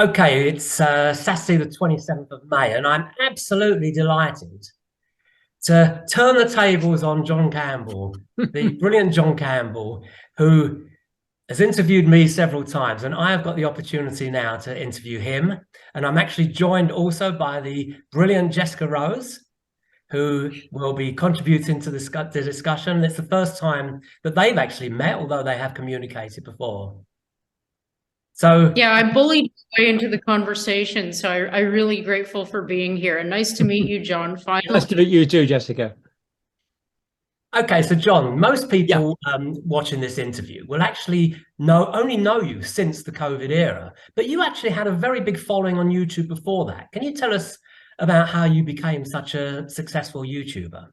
Okay, it's Saturday, the 27th of May, and I'm absolutely delighted to turn the tables on John Campbell, the brilliant John Campbell, who has interviewed me several times, and I have got the opportunity now to interview him. And I'm actually joined also by the brilliant Jessica Rose, who will be contributing to the discussion. It's the first time that they've actually met, although they have communicated before. So Yeah, I bullied my way into the conversation, so I'm really grateful for being here. And nice to meet you, John, Nice to finally. meet you too, Jessica. okay, so John, most Yeah. people watching this interview will actually only know you since the COVID era, but you actually had a very big following on YouTube before that. Can you tell us about how you became such a successful YouTuber?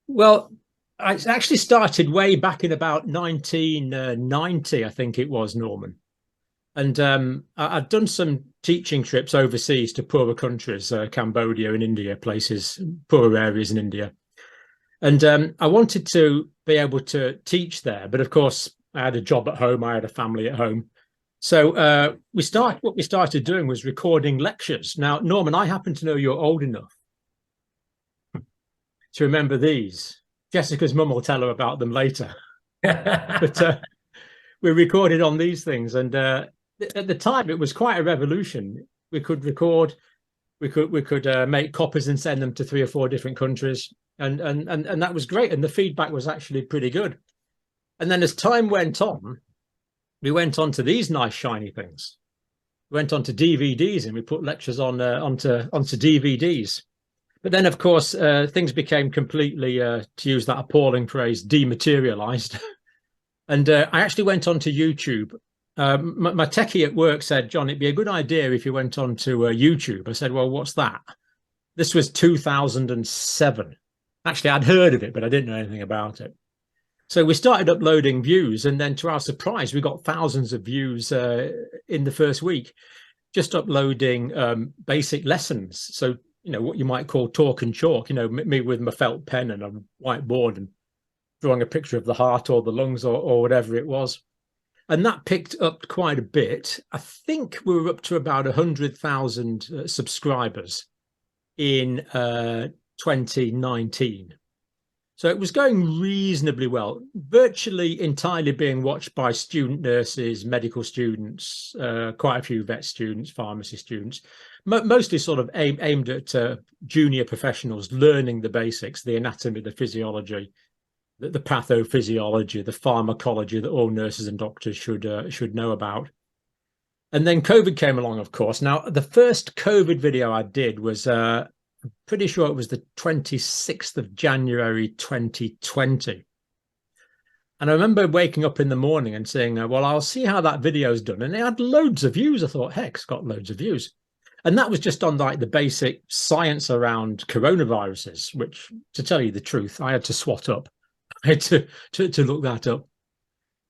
Well, I actually started way back in about 1990, I think it was, Norman. And I'd done some teaching trips overseas to poorer countries, Cambodia and India, places, poorer areas in India. And I wanted to be able to teach there. But of course, I had a job at home. I had a family at home. So what we started doing was recording lectures. Now, Norman, I happen to know you're old enough to remember these. Jessica's mum will tell her about them later. But we recorded on these things. And at the time, it was quite a revolution. We could record, we could make copies and send them to 3 or 4 different countries. And that was great. And the feedback was actually pretty good. And then as time went on, we went on to these nice shiny things. We went on to DVDs and we put lectures on onto DVDs. But then, of course, things became completely, to use that appalling phrase, dematerialized. And I actually went on to YouTube. My techie at work said, John, it'd be a good idea if you went on to YouTube. I said, well, what's that? This was 2007. Actually, I'd heard of it, but I didn't know anything about it. So we started uploading views, and then to our surprise, we got thousands of views in the first week, just uploading basic lessons. So, you know, what you might call talk and chalk, you know, me with my felt pen and a whiteboard and drawing a picture of the heart or the lungs or whatever it was. And that picked up quite a bit. I think we were up to about 100,000 subscribers in 2019. So it was going reasonably well, virtually entirely being watched by student nurses, medical students, quite a few vet students, pharmacy students, mostly sort of aimed at junior professionals learning the basics, the anatomy, the physiology, the pathophysiology, the pharmacology that all nurses and doctors should know about. And then COVID came along, of course. Now, the first COVID video I did was pretty sure it was the 26th of January 2020. And I remember waking up in the morning and saying, well, I'll see how that video's done. And it had loads of views. I thought, heck, it's got loads of views. And that was just on like the basic science around coronaviruses, which, to tell you the truth, I had to swat up. I had to look that up.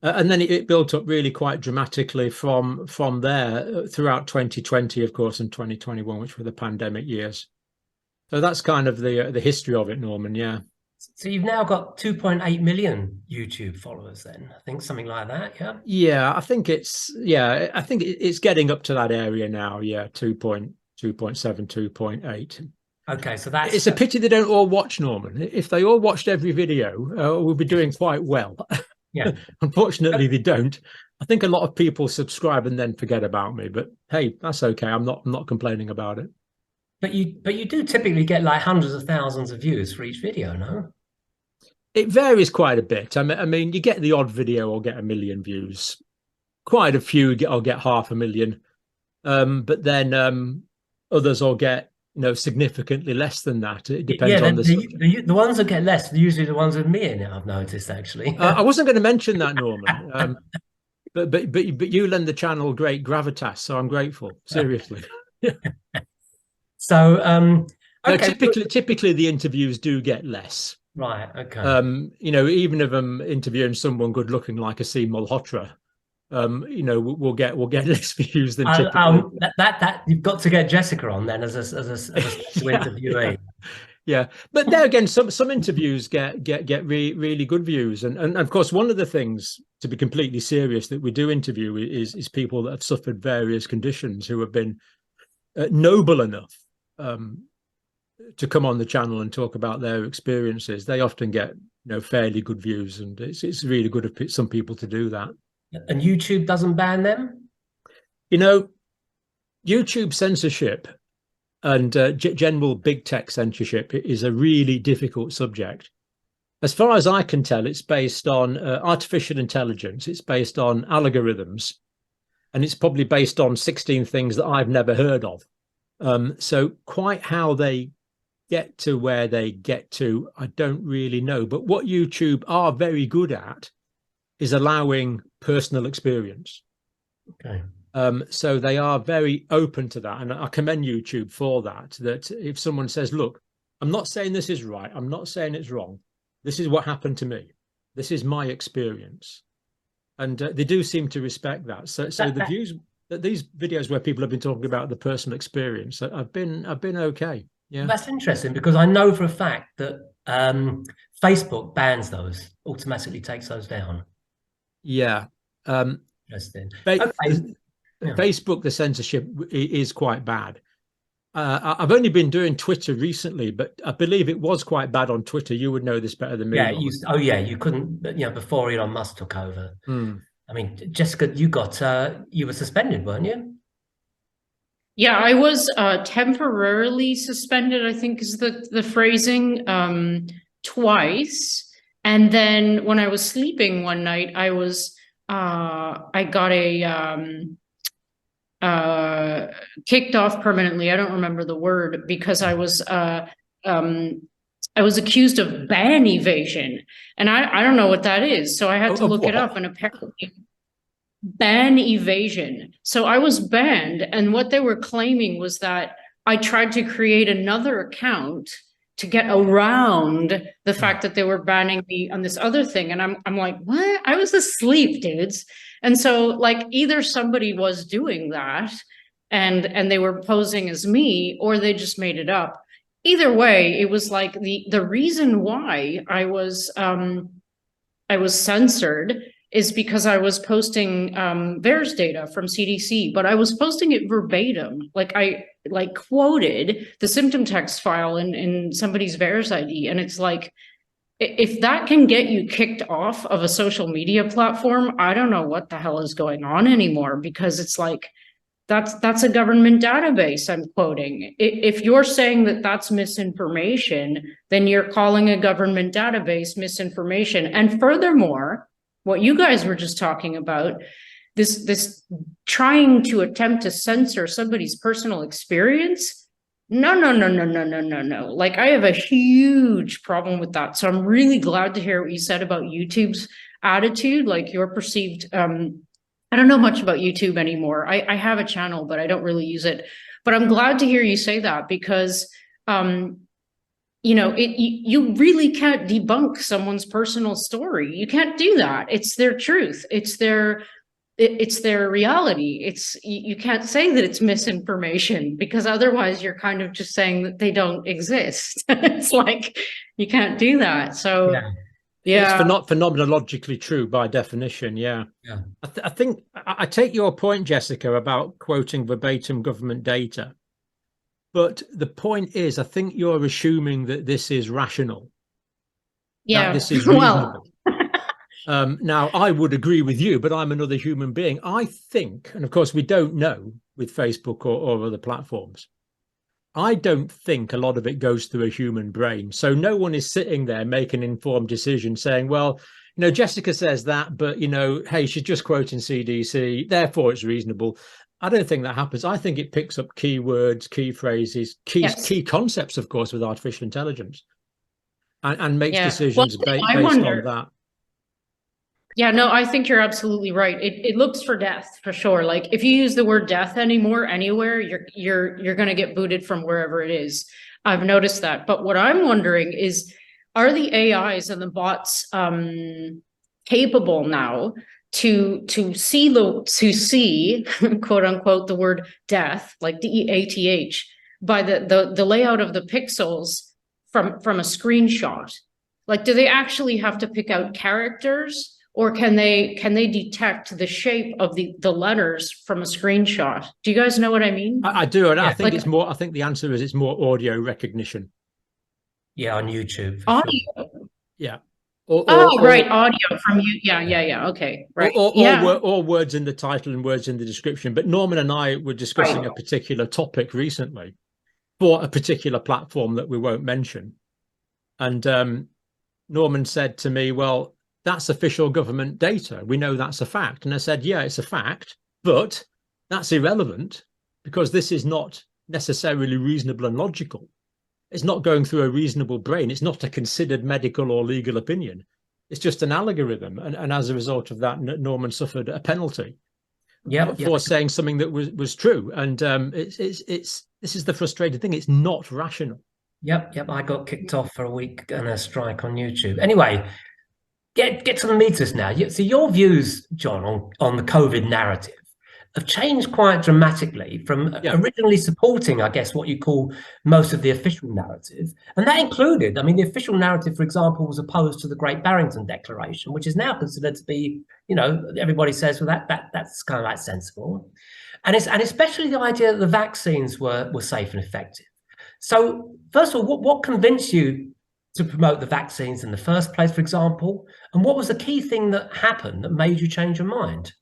And then it built up really quite dramatically from there throughout 2020, of course, and 2021, which were the pandemic years. So that's kind of the history of it, Norman. Yeah. So you've now got 2.8 million YouTube followers then, I think something like that. Yeah. Yeah, I think it's getting up to that area now. Yeah, 2.7, 2.8. Okay, so it's a pity they don't all watch, Norman. If they all watched every video, we'll be doing quite well. Yeah. Unfortunately, they don't. I think a lot of people subscribe and then forget about me, but hey, that's okay. I'm not complaining about it. But you do typically get like hundreds of thousands of views for each video, no? It varies quite a bit. I mean, you get the odd video will get 1 million views. Quite a few I'll get 500,000. But then others will get, you know, significantly less than that. It depends on the ones that get less are usually the ones with me in it, I've noticed, actually. I wasn't going to mention that, Norman. But you lend the channel great gravitas, so I'm grateful. Seriously. So okay. Typically the interviews do get less. Right. Okay. You know, even if I'm interviewing someone good looking like a Asim Malhotra, you know, we'll get less views than typically. That you've got to get Jessica on then as a interviewee. Yeah, but there again, some interviews get really good views, and of course, one of the things, to be completely serious, that we do interview is people that have suffered various conditions who have been noble enough to come on the channel and talk about their experiences. They often get fairly good views, and it's really good of some people to do that. And YouTube doesn't ban them? YouTube censorship and general big tech censorship is a really difficult subject. As far as I can tell, it's based on artificial intelligence. It's based on algorithms, and it's probably based on 16 things that I've never heard of. So quite how they get to where they get to, I don't really know. But what YouTube are very good at is allowing personal experience. Okay. So they are very open to that. And I commend YouTube for that, that if someone says, look, I'm not saying this is right, I'm not saying it's wrong, this is what happened to me, this is my experience. And they do seem to respect that. So the views that these videos where people have been talking about the personal experience, I've been okay. Yeah, that's interesting, because I know for a fact that Facebook bans those, automatically takes those down. Yeah. Interesting. Yeah. Facebook, the censorship is quite bad. I've only been doing Twitter recently, but I believe it was quite bad on Twitter. You would know this better than me. Yeah, you couldn't, before Elon Musk took over. I mean, Jessica, you were suspended, weren't you? Yeah, I was temporarily suspended, I think is the phrasing, twice. And then when I was sleeping one night, I got kicked off permanently. I don't remember the word, because I was accused of ban evasion, and I don't know what that is. So I had to look it up, and apparently ban evasion. So I was banned, and what they were claiming was that I tried to create another account to get around the fact that they were banning me on this other thing. And I'm like, what? I was asleep, dudes. And so like either somebody was doing that and they were posing as me, or they just made it up. Either way, it was like the reason why I was censored is because I was posting VAERS data from CDC, but I was posting it verbatim. Like I quoted the symptom text file in somebody's VAERS ID. And it's like, if that can get you kicked off of a social media platform, I don't know what the hell is going on anymore, because it's like, that's a government database I'm quoting. If you're saying that that's misinformation, then you're calling a government database misinformation. And furthermore, what you guys were just talking about, this trying to attempt to censor somebody's personal experience. No. Like, I have a huge problem with that. So I'm really glad to hear what you said about YouTube's attitude, like your perceived, I don't know much about YouTube anymore. I have a channel, but I don't really use it. But I'm glad to hear you say that, because you really can't debunk someone's personal story. You can't do that. It's their truth. It's their reality. You can't say that it's misinformation, because otherwise you're kind of just saying that they don't exist. It's like, you can't do that. So yeah. It's not phenomenologically true by definition. Yeah. I think I take your point, Jessica, about quoting verbatim government data. But the point is, I think you're assuming that this is rational. Yeah. That this is reasonable. Now, I would agree with you, but I'm another human being. I think, and of course we don't know with Facebook or other platforms, I don't think a lot of it goes through a human brain. So no one is sitting there making an informed decision saying, well, Jessica says that, but, hey, she's just quoting CDC, therefore it's reasonable. I don't think that happens. I think it picks up keywords, key phrases, key concepts, of course, with artificial intelligence, and makes decisions based on that. Yeah, no, I think you're absolutely right. It looks for death for sure. Like, if you use the word death anymore, anywhere, you're going to get booted from wherever it is. I've noticed that. But what I'm wondering is, are the AIs and the bots capable now to see quote unquote the word death, like DEATH, by the layout of the pixels, from a screenshot? Like, do they actually have to pick out characters, or can they detect the shape of the letters from a screenshot? Do you guys know what I mean? I do, and Yeah. I think it's more. I think the answer is it's more audio recognition. Yeah, on YouTube. Audio. Sure. Yeah. Right, audio from you. Yeah. Okay, right. Or words in the title and words in the description. But Norman and I were discussing a particular topic recently for a particular platform that we won't mention, and Norman said to me, "Well, that's official government data. We know that's a fact." And I said, "Yeah, it's a fact, but that's irrelevant because this is not necessarily reasonable and logical. It's not going through a reasonable brain. It's not a considered medical or legal opinion. It's just an algorithm." And as a result of that, Norman suffered a penalty for saying something that was true. And this is the frustrating thing. It's not rational. Yep. I got kicked off for a week and a strike on YouTube. Anyway, get to the meters now. So your views, John, on the COVID narrative have changed quite dramatically from originally supporting, I guess, what you call most of the official narrative. And that included, I mean, the official narrative, for example, was opposed to the Great Barrington Declaration, which is now considered to be, everybody says, well, that's kind of like sensible. And especially the idea that the vaccines were safe and effective. So first of all, what convinced you to promote the vaccines in the first place, for example? And what was the key thing that happened that made you change your mind?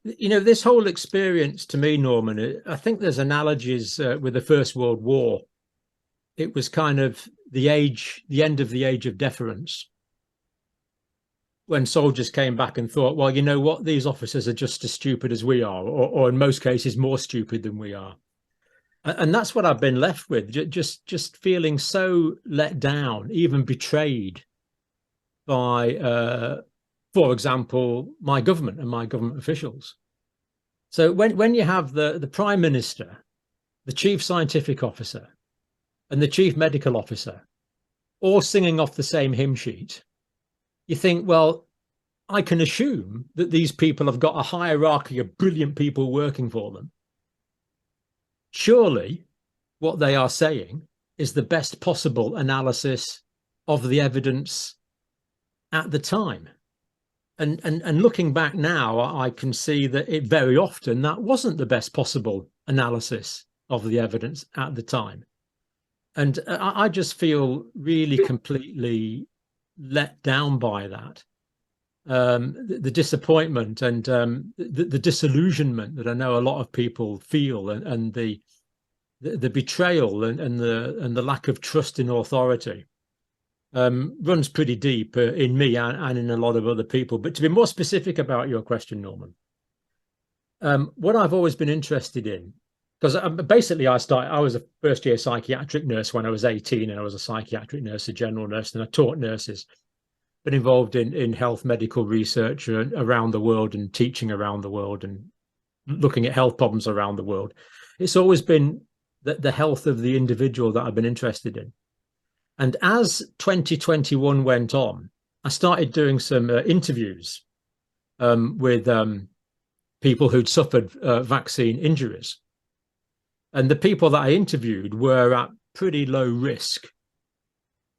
This whole experience to me, Norman, I think there's analogies with the First World War. It was kind of the end of the age of deference, when soldiers came back and thought, well, you know what, these officers are just as stupid as we are, or in most cases more stupid than we are. And that's what I've been left with, just feeling so let down, even betrayed by for example, my government and my government officials. So when you have the Prime Minister, the Chief Scientific Officer, and the Chief Medical Officer all singing off the same hymn sheet, you think, well, I can assume that these people have got a hierarchy of brilliant people working for them. Surely what they are saying is the best possible analysis of the evidence at the time. And looking back now, I can see that it very often that wasn't the best possible analysis of the evidence at the time. And I just feel really completely let down by that. The disappointment and the disillusionment that I know a lot of people feel, and the betrayal and the lack of trust in authority. Runs pretty deep in me and in a lot of other people. But to be more specific about your question, Norman, what I've always been interested in, because basically I was a first-year psychiatric nurse when I was 18, and I was a psychiatric nurse, a general nurse, and I taught nurses. Been involved in health medical research around the world and teaching around the world and looking at health problems around the world. It's always been the health of the individual that I've been interested in. And as 2021 went on, I started doing some interviews with people who'd suffered vaccine injuries. And the people that I interviewed were at pretty low risk.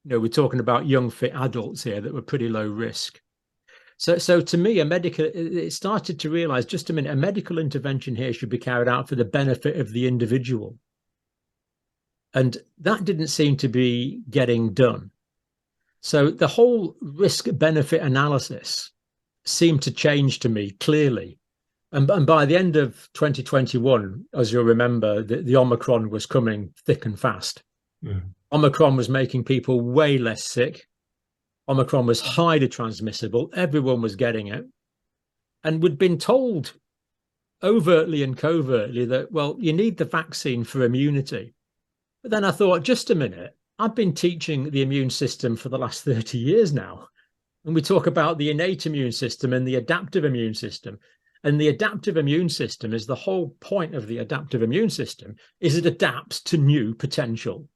We're talking about young, fit adults here that were pretty low risk. So to me, it started to realize, just a minute, a medical intervention here should be carried out for the benefit of the individual. And that didn't seem to be getting done. So the whole risk-benefit analysis seemed to change to me clearly. And by the end of 2021, as you'll remember, the Omicron was coming thick and fast. Omicron was making people way less sick. Omicron was highly transmissible. Everyone was getting it. And we'd been told overtly and covertly that, well, you need the vaccine for immunity. But then I thought, just a minute, I've been teaching the immune system for the last 30 years now. And we talk about the innate immune system and the adaptive immune system. And the adaptive immune system is the whole point of the adaptive immune system, is it adapts to new potential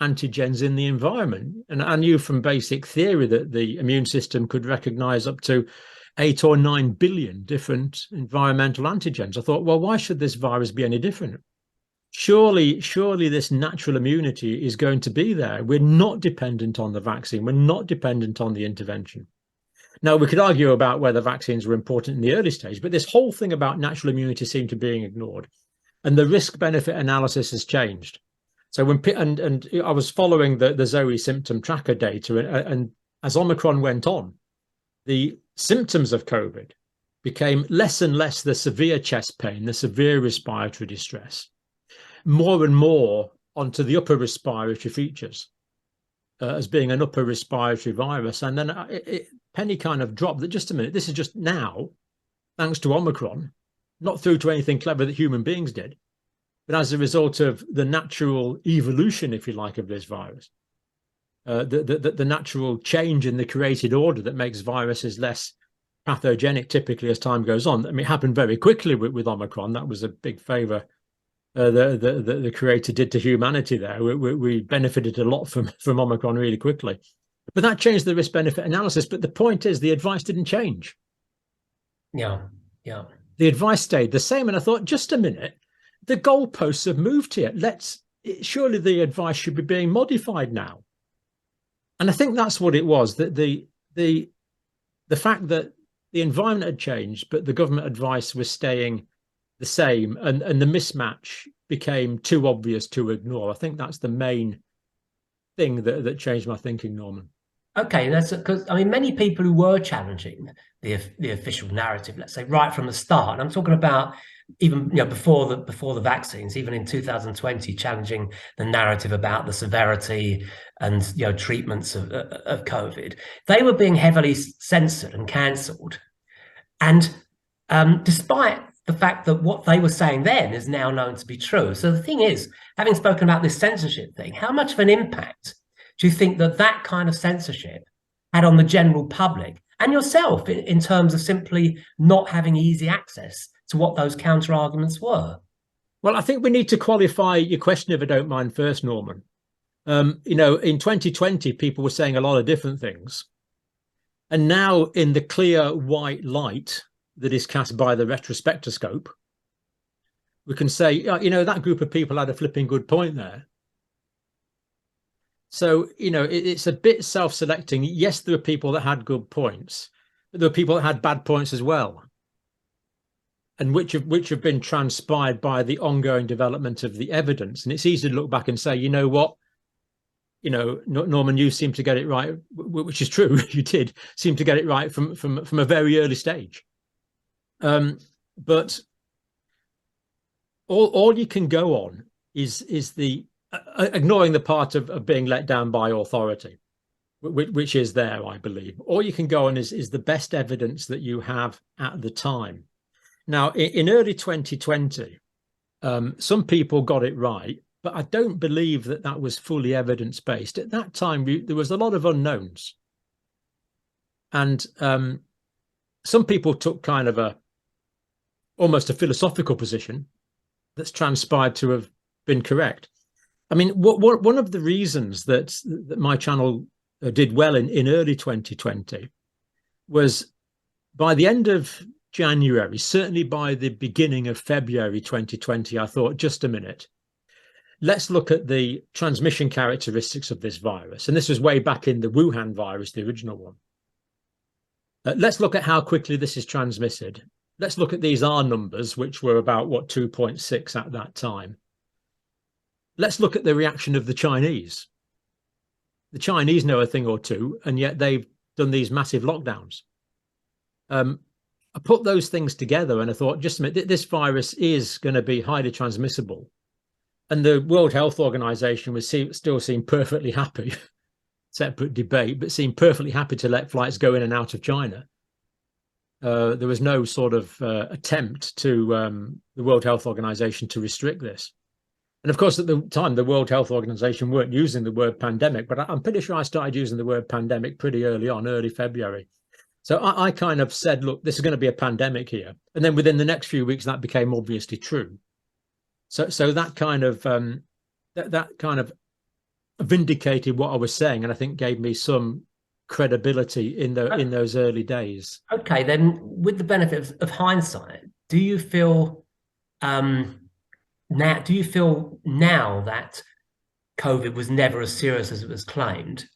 antigens in the environment. And I knew from basic theory that the immune system could recognize up to 8 or 9 billion different environmental antigens. I thought, well, why should this virus be any different? surely this natural immunity is going to be there. We're not dependent on the vaccine. We're not dependent on the intervention. Now, we could argue about whether vaccines were important in the early stage, but this whole thing about natural immunity seemed to be being ignored. And the risk-benefit analysis has changed. So when and I was following the Zoe symptom tracker data, and as Omicron went on, the symptoms of COVID became less and less the severe chest pain, the severe respiratory distress, more and more onto the upper respiratory features as being an upper respiratory virus. And then penny kind of dropped that just a minute, this is just now, thanks to Omicron, not through to anything clever that human beings did, but as a result of the natural evolution, if you like, of this virus, the natural change in the created order that makes viruses less pathogenic typically as time goes on. I mean, it happened very quickly with Omicron. That was a big favor the creator did to humanity there. We benefited a lot from Omicron really quickly. But that changed the risk-benefit analysis. But the point is, the advice didn't change. Yeah. The advice stayed the same. And I thought, just a minute, the goalposts have moved here. Surely the advice should be being modified now. And I think that's what it was, that the fact that the environment had changed, but the government advice was staying the same, and the mismatch became too obvious to ignore. I think that's the main thing that changed my thinking, Norman. Okay, that's because I mean many people who were challenging the official narrative, let's say right from the start. And I'm talking about even before the vaccines, even in 2020, challenging the narrative about the severity and treatments of COVID. They were being heavily censored and cancelled, and despite the fact that what they were saying then is now known to be true. So the thing is, having spoken about this censorship thing, how much of an impact do you think that kind of censorship had on the general public and yourself in terms of simply not having easy access to what those counter arguments were? Well, I think we need to qualify your question, if I don't mind, first, Norman. In 2020, people were saying a lot of different things. And now in the clear white light that is cast by the retrospectoscope, we can say, that group of people had a flipping good point there. So, it's a bit self-selecting. Yes, there are people that had good points, but there are people that had bad points as well, and which have been transpired by the ongoing development of the evidence. And it's easy to look back and say, you know what, Norman, you seem to get it right, which is true. You did seem to get it right from a very early stage. But all you can go on is the ignoring the part of being let down by authority, which is there, I believe. All you can go on is the best evidence that you have at the time. Now, in early 2020, some people got it right, but I don't believe that was fully evidence-based. At that time, there was a lot of unknowns. And some people took kind of almost a philosophical position that's transpired to have been correct. I mean, one of the reasons that my channel did well in early 2020 was by the end of January, certainly by the beginning of February 2020, I thought, just a minute, let's look at the transmission characteristics of this virus. And this was way back in the Wuhan virus, the original one. Let's look at how quickly this is transmitted. Let's look at these R numbers, which were about, 2.6 at that time. Let's look at the reaction of the Chinese. The Chinese know a thing or two, and yet they've done these massive lockdowns. I put those things together and I thought, just a minute, this virus is going to be highly transmissible. And the World Health Organization was still seemed perfectly happy, separate debate, but seemed perfectly happy to let flights go in and out of China. There was no sort of attempt to the World Health Organization to restrict this. And of course, at the time, the World Health Organization weren't using the word pandemic, but I'm pretty sure I started using the word pandemic pretty early on, early February. So I kind of said, look, this is going to be a pandemic here. And then within the next few weeks, that became obviously true. So that kind of that kind of vindicated what I was saying, and I think gave me some credibility in those early days. Okay, then with the benefit of hindsight, do you feel now, do you feel now that COVID was never as serious as it was claimed,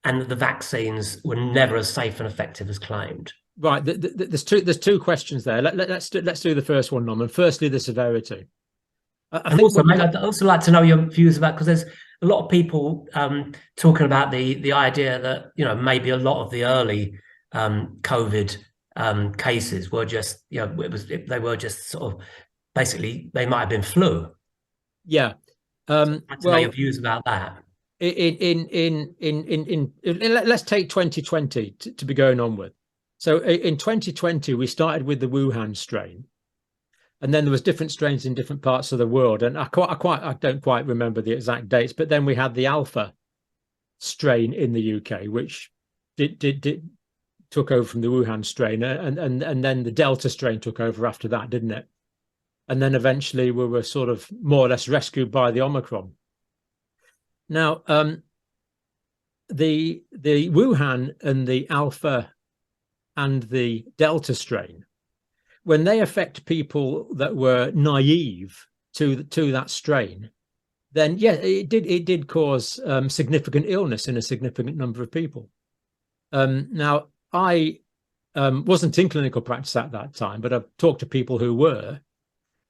and that the vaccines were never as safe and effective as claimed? Right. There's two questions there. Let's do the first one, Norman. Firstly, the severity. I And think also, mate, I'd also like to know your views about, because there's a lot of people talking about the idea that, you know, maybe a lot of the early COVID cases were just, you know, they were just sort of basically, they might have been flu. Yeah. I'd like to know your views about that. Let's take 2020 to be going on with. So in 2020, we started with the Wuhan strain, and then there was different strains in different parts of the world. And I don't quite remember the exact dates, but then we had the Alpha strain in the UK, which took over from the Wuhan strain, and then the Delta strain took over after that, didn't it? And then eventually we were sort of more or less rescued by the Omicron. Now, the Wuhan and the Alpha and the Delta strain, when they affect people that were naive to that strain, then yeah, it did cause significant illness in a significant number of people. Now, I wasn't in clinical practice at that time, but I've talked to people who were,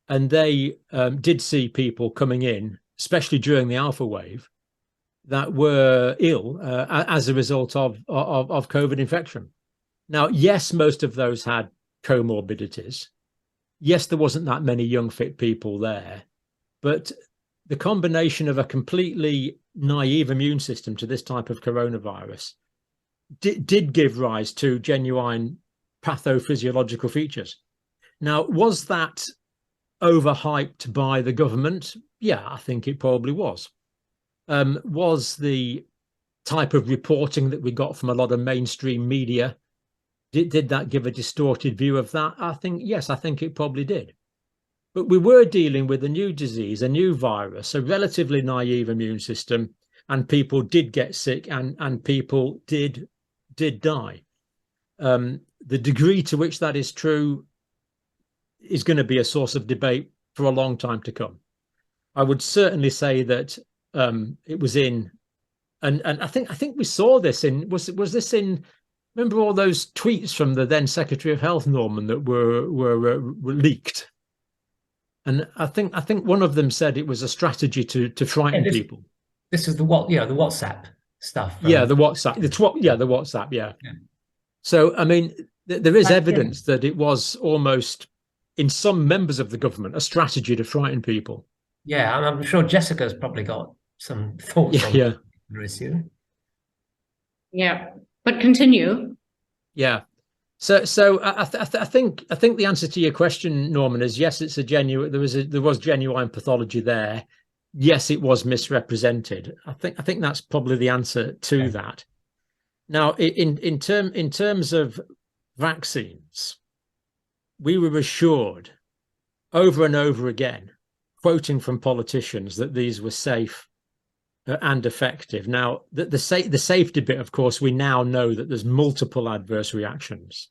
and they did see people coming in, especially during the Alpha wave, that were ill as a result of COVID infection. Now, yes, most of those had comorbidities. Yes, there wasn't that many young, fit people there, but the combination of a completely naive immune system to this type of coronavirus did give rise to genuine pathophysiological features. Now, was that overhyped by the government? Yeah, I think it probably was. Was the type of reporting that we got from a lot of mainstream media, did that give a distorted view of that? I think, yes, I think it probably did. But we were dealing with a new disease, a new virus, a relatively naive immune system, and people did get sick, and people did die. The degree to which that is true is going to be a source of debate for a long time to come. I would certainly say that it was in, and I think we saw this in, was this in, remember all those tweets from the then Secretary of Health, Norman, that were leaked? And I think one of them said it was a strategy to frighten people. This is the WhatsApp stuff. Yeah, the WhatsApp. The WhatsApp. Yeah. So I mean, there is evidence that it was almost, in some members of the government, a strategy to frighten people. Yeah, I'm sure Jessica's probably got some thoughts on the issue. Yeah, but continue. Yeah. So I think the answer to your question, Norman, is yes. It's a genuine. There was genuine pathology there. Yes, it was misrepresented. I think that's probably the answer to that. Now, in terms of vaccines, we were assured over and over again, quoting from politicians, that these were safe and effective. Now, the safety bit, of course, we now know that there's multiple adverse reactions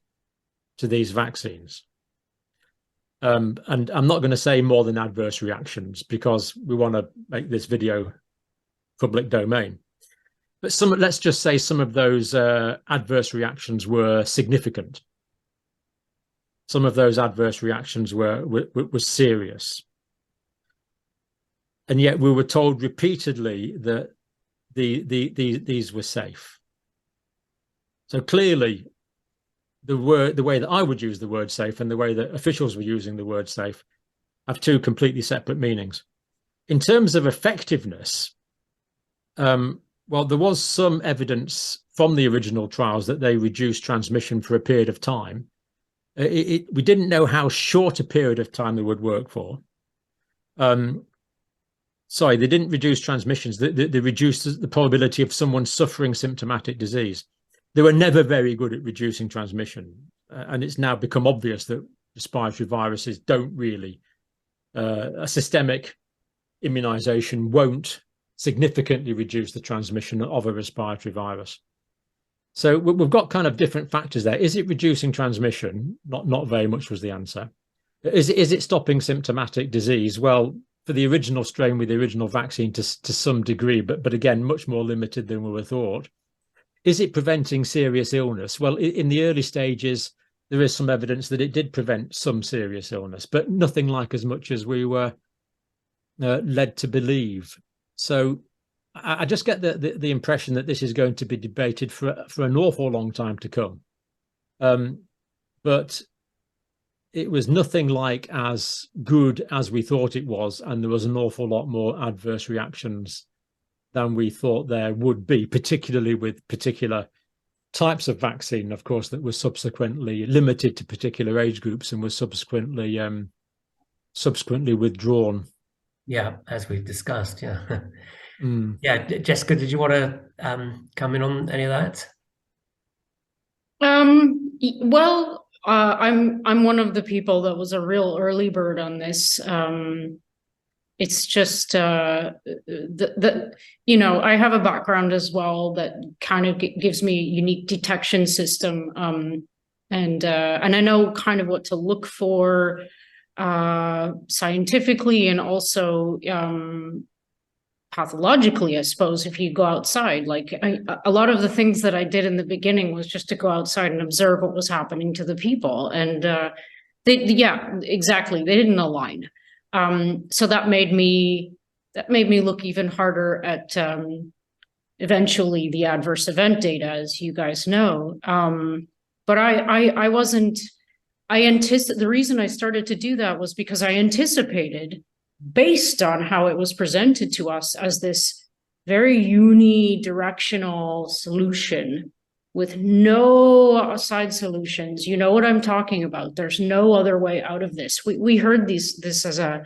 to these vaccines. And I'm not going to say more than adverse reactions because we want to make this video public domain. But let's just say some of those adverse reactions were significant. Some of those adverse reactions were serious. And yet we were told repeatedly that these were safe. So clearly, the way that I would use the word safe and the way that officials were using the word safe have two completely separate meanings. In terms of effectiveness, well, there was some evidence from the original trials that they reduced transmission for a period of time. We didn't know how short a period of time they would work for. Sorry, they didn't reduce transmissions. They reduced the probability of someone suffering symptomatic disease. They were never very good at reducing transmission. And it's now become obvious that respiratory viruses don't really, a systemic immunization won't significantly reduce the transmission of a respiratory virus. So we've got kind of different factors there. Is it reducing transmission? Not very much was the answer. Is it stopping symptomatic disease? Well, for the original strain with the original vaccine to some degree, but again, much more limited than we were thought. Is it preventing serious illness? Well, in the early stages, there is some evidence that it did prevent some serious illness, but nothing like as much as we were led to believe. So I just get the impression that this is going to be debated for an awful long time to come. But it was nothing like as good as we thought it was, and there was an awful lot more adverse reactions than we thought there would be, particularly with particular types of vaccine, of course, that was subsequently limited to particular age groups and was subsequently withdrawn. Yeah, as we've discussed. Yeah. Mm. Yeah, Jessica, did you want to come in on any of that? Well, I'm one of the people that was a real early bird on this. It's just you know, I have a background as well that kind of gives me a unique detection system, and I know kind of what to look for scientifically and also pathologically, I suppose, if you go outside. Like a lot of the things that I did in the beginning was just to go outside and observe what was happening to the people, and yeah, exactly, they didn't align. So that made me look even harder at eventually the adverse event data, as you guys know. But I wasn't. The reason I started to do that was because I anticipated, based on how it was presented to us as this very unidirectional solution with no side solutions. You know what I'm talking about. There's no other way out of this. We heard this as a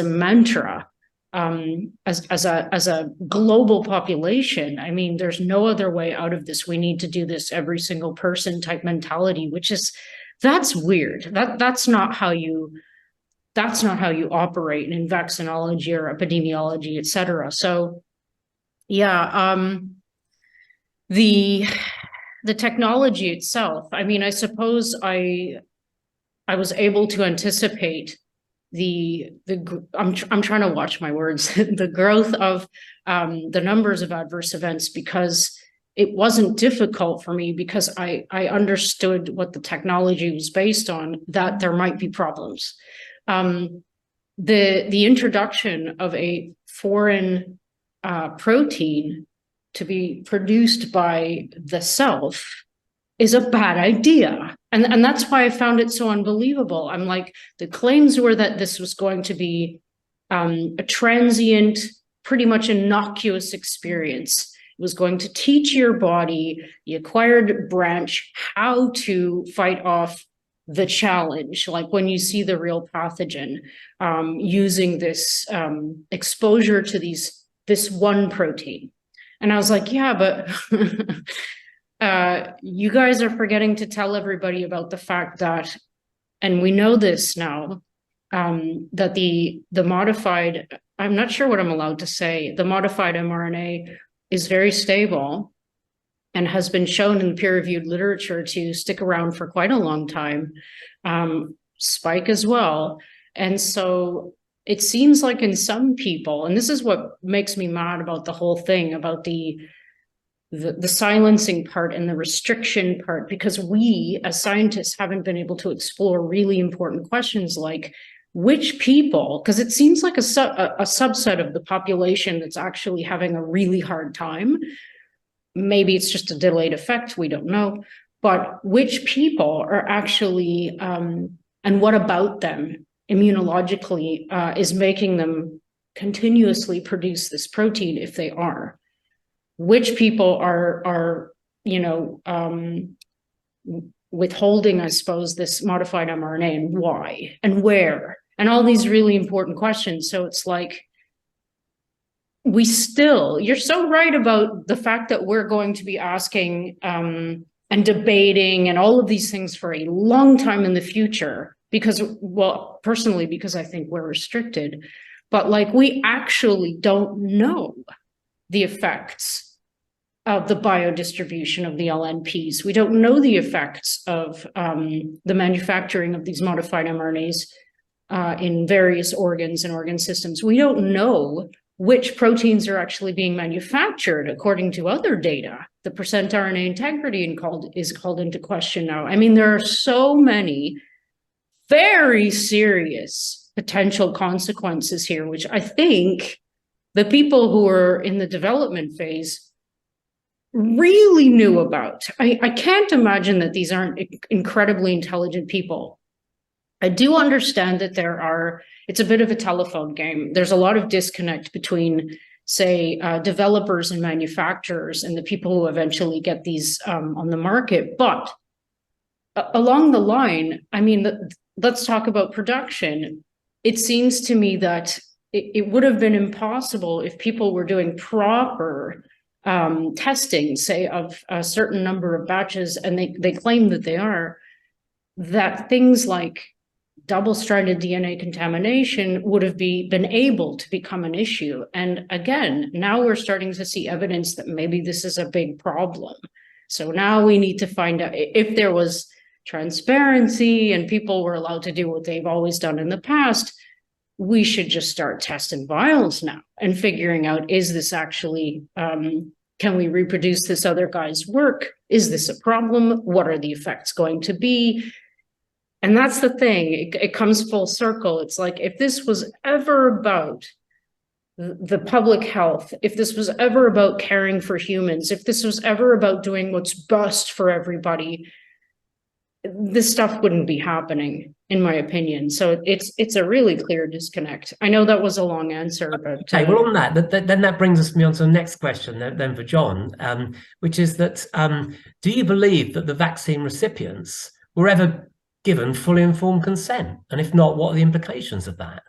mantra, as a global population. I mean, there's no other way out of this. We need to do this every single person type mentality, that's weird. That's not how you operate in vaccinology or epidemiology, et cetera. So yeah, the technology itself, I mean, I suppose I was able to anticipate I'm trying to watch my words, the growth of the numbers of adverse events, because it wasn't difficult for me, because I understood what the technology was based on, that there might be problems. The introduction of a foreign protein to be produced by the self is a bad idea. And that's why I found it so unbelievable. I'm like, the claims were that this was going to be a transient, pretty much innocuous experience. It was going to teach your body, the acquired branch, how to fight off the challenge, like when you see the real pathogen, using this exposure to this one protein. And I was like, yeah, but you guys are forgetting to tell everybody about the fact that, and we know this now, that the modified, I'm not sure what I'm allowed to say, the modified mRNA is very stable and has been shown in peer-reviewed literature to stick around for quite a long time, spike as well. And so it seems like in some people, and this is what makes me mad about the whole thing, about the silencing part and the restriction part, because we as scientists haven't been able to explore really important questions like which people, because it seems like a subset of the population that's actually having a really hard time. Maybe it's just a delayed effect, we don't know, but which people are actually, and what about them immunologically is making them continuously produce this protein, if they are. Which people are withholding, I suppose, this modified mRNA, and why and where, and all these really important questions. So it's like, you're so right about the fact that we're going to be asking and debating and all of these things for a long time in the future, because, well, personally, because I think we're restricted, but like, we actually don't know the effects of the biodistribution of the LNPs. We don't know the effects of the manufacturing of these modified mRNAs in various organs and organ systems. We don't know which proteins are actually being manufactured according to other data. The percent RNA integrity is called into question now. I mean, there are so many very serious potential consequences here, which I think the people who are in the development phase really knew about. I can't imagine that these aren't incredibly intelligent people. I do understand that it's a bit of a telephone game. There's a lot of disconnect between, say, developers and manufacturers and the people who eventually get these on the market. But along the line, I mean, let's talk about production. It seems to me that it would have been impossible if people were doing proper testing, say, of a certain number of batches, and they claim that they are, that things like double-stranded DNA contamination would have been able to become an issue. And again, now we're starting to see evidence that maybe this is a big problem. So now we need to find out if there was transparency and people were allowed to do what they've always done in the past. We should just start testing vials now and figuring out, is this actually, can we reproduce this other guy's work? Is this a problem? What are the effects going to be? And that's the thing, it comes full circle. It's like, if this was ever about the public health, if this was ever about caring for humans, if this was ever about doing what's best for everybody, this stuff wouldn't be happening, in my opinion. So it's a really clear disconnect. I know that was a long answer, but okay. Well, on that, then that brings me on to the next question then for John, which is that do you believe that the vaccine recipients were ever given fully informed consent? And if not, what are the implications of that?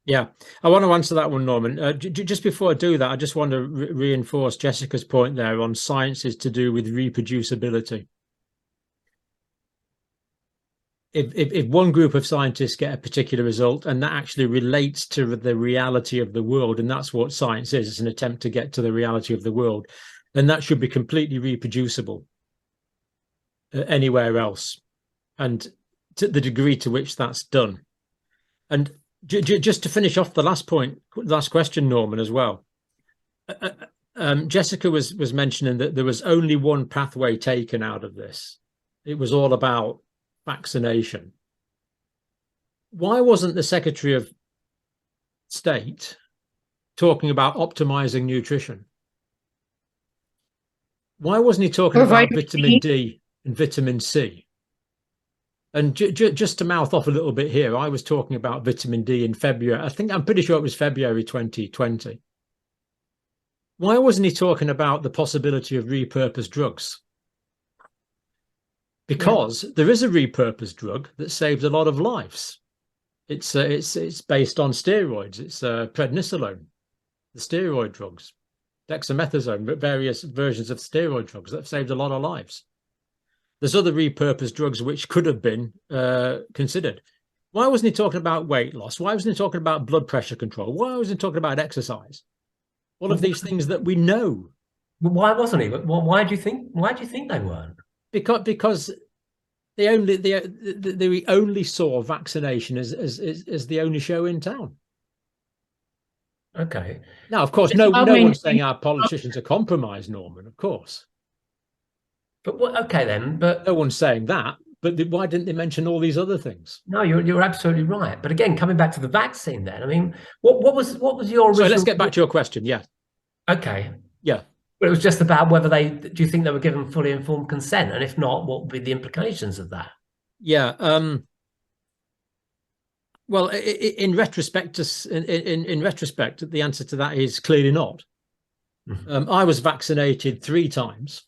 Yeah, I want to answer that one, Norman. Just before I do that, I just want to reinforce Jessica's point there on sciences to do with reproducibility. If one group of scientists get a particular result and that actually relates to the reality of the world, and that's what science is, it's an attempt to get to the reality of the world, then that should be completely reproducible anywhere else, and to the degree to which that's done. And just to finish off the last question, Norman, as well, Jessica was mentioning that there was only one pathway taken out of this. It was all about vaccination. Why wasn't the Secretary of State talking about optimizing nutrition? Why wasn't he talking about vitamin D and vitamin C? And just to mouth off a little bit here, I was talking about vitamin D in February. I'm pretty sure it was February 2020. Why wasn't he talking about the possibility of repurposed drugs? Because there is a repurposed drug that saves a lot of lives. It's based on steroids. It's prednisolone, the steroid drugs, dexamethasone, but various versions of steroid drugs that have saved a lot of lives. There's other repurposed drugs which could have been considered. Why wasn't he talking about weight loss? Why wasn't he talking about blood pressure control? Why wasn't he talking about exercise? All of these things that we know. Why wasn't he? Why do you think they weren't? Because they only saw vaccination as the only show in town. Okay. Now, of course, no one's saying our politicians are compromised, Norman, of course. But okay then, but no one's saying that. But why didn't they mention all these other things? No, you're absolutely right. But again, coming back to the vaccine, then, I mean, what was your original? So let's get back to your question. Yeah. Okay. Yeah. But it was just about whether do you think they were given fully informed consent? And if not, what would be the implications of that? Yeah. Well, in retrospect, the answer to that is clearly not. I was vaccinated 3 times.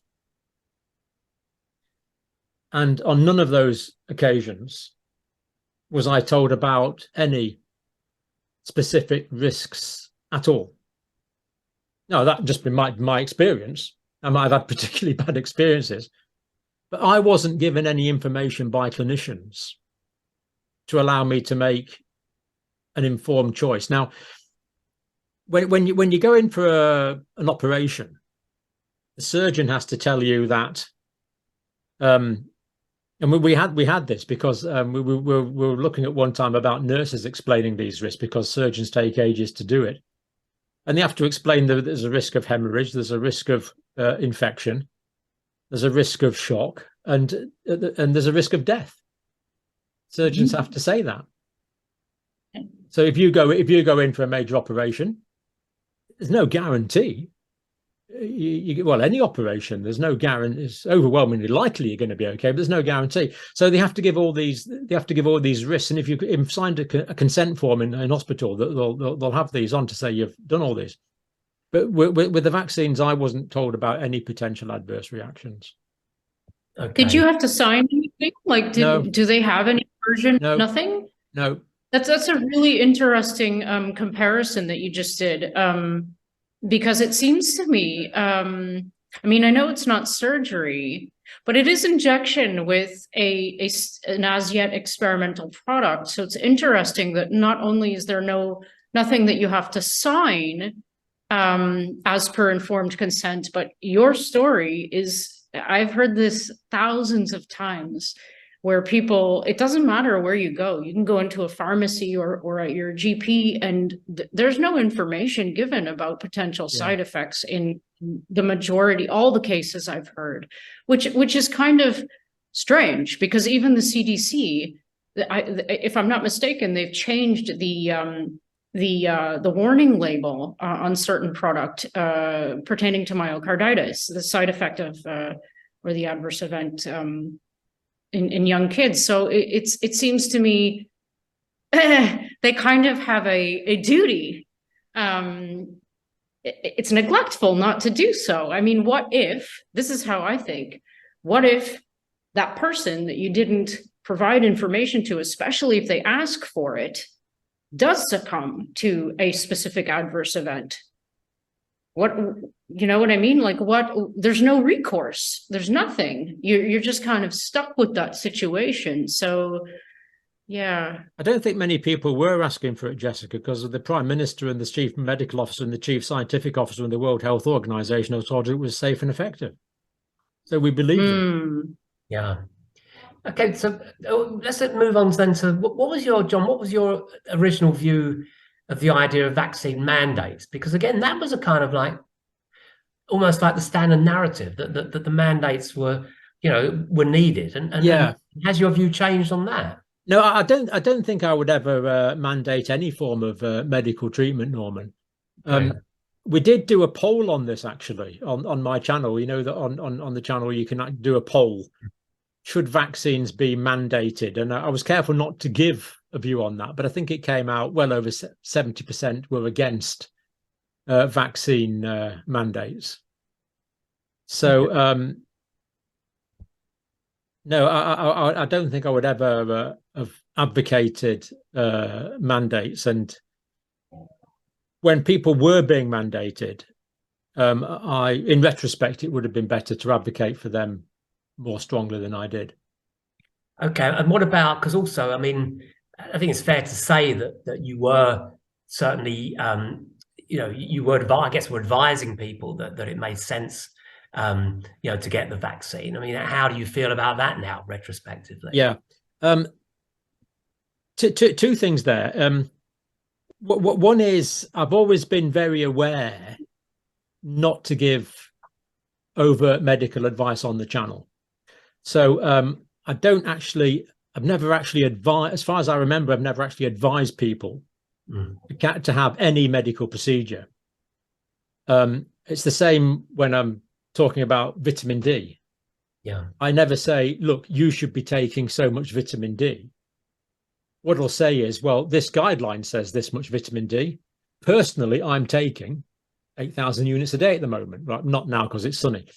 And on none of those occasions was I told about any specific risks at all. No, that just been my experience. I might have had particularly bad experiences, but I wasn't given any information by clinicians to allow me to make an informed choice. Now, when you go in for an operation, the surgeon has to tell you that And we had this because we were looking at one time about nurses explaining these risks because surgeons take ages to do it. And they have to explain that there's a risk of hemorrhage, there's a risk of infection, there's a risk of shock, and there's a risk of death. Surgeons have to say that. So if you go in for a major operation, there's no guarantee. Well, any operation, there's no guarantee. It's overwhelmingly likely you're going to be okay, but there's no guarantee. So they have to give all these. They have to give all these risks. And if you've signed a consent form in hospital, they'll have these on to say you've done all these. But with the vaccines, I wasn't told about any potential adverse reactions. Okay. Did you have to sign anything? Like, do they have any version? No. Nothing? No. That's a really interesting comparison that you just did. Because it seems to me, I mean, I know it's not surgery, but it is injection with an as yet experimental product. So it's interesting that not only is there nothing that you have to sign as per informed consent, but your story is, I've heard this thousands of times, where people, it doesn't matter where you go. You can go into a pharmacy or at your GP, and there's no information given about potential side effects in the majority, all the cases I've heard, which is kind of strange, because even the CDC, if I'm not mistaken, they've changed the warning label on certain product pertaining to myocarditis, the side effect of or the adverse event in young kids. So it seems to me they kind of have a duty. It's neglectful not to do so. I mean, what if, this is how I think, what if that person that you didn't provide information to, especially if they ask for it, does succumb to a specific adverse event? What, you know what I mean? Like, what, there's no recourse. There's nothing. You're just kind of stuck with that situation. So, yeah. I don't think many people were asking for it, Jessica, because of the Prime Minister and the Chief Medical Officer and the Chief Scientific Officer and the World Health Organization have told it was safe and effective. So we believe them. Yeah. Okay, so let's move on then to what was your original view of the idea of vaccine mandates? Because again, that was a kind of like almost like the standard narrative that the mandates were needed. And has your view changed on that? No, I don't think I would ever mandate any form of medical treatment, Norman. We did do a poll on this actually on my channel. You know that on the channel you can do a poll. Should vaccines be mandated? And I was careful not to give a view on that, but I think it came out well over 70% were against vaccine mandates. So no, I don't think I would ever have advocated mandates. And when people were being mandated, in retrospect, it would have been better to advocate for them more strongly than I did. Okay, and what about, because also, I mean, I think it's fair to say that you were certainly, you were, I guess, were advising people that it made sense, to get the vaccine. I mean, how do you feel about that now, retrospectively? Yeah, two things there. One is I've always been very aware not to give overt medical advice on the channel. So I've never actually advised, as far as I remember, I've never actually advised people to have any medical procedure. It's the same when I'm talking about vitamin D. Yeah. I never say, look, you should be taking so much vitamin D. What I'll say is, well, this guideline says this much vitamin D. Personally, I'm taking 8,000 units a day at the moment. Right? Not now because it's sunny.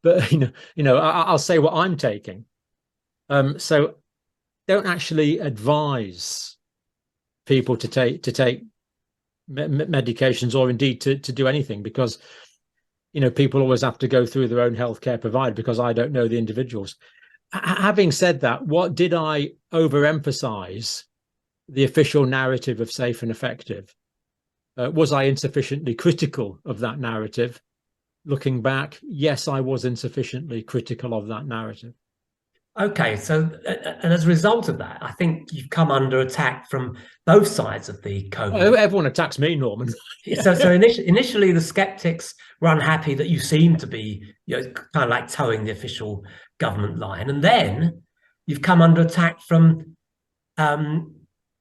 But I'll say what I'm taking. So don't actually advise people to take medications or indeed to do anything, because people always have to go through their own healthcare provider, because I don't know the individuals. Having said that, what did I overemphasize the official narrative of safe and effective? Was I insufficiently critical of that narrative? Looking back, yes, I was insufficiently critical of that narrative. Okay, so and as a result of that, I think you've come under attack from both sides of the COVID. Everyone attacks me, Norman. So initially, the skeptics were unhappy that you seem to be, kind of like towing the official government line, and then you've come under attack from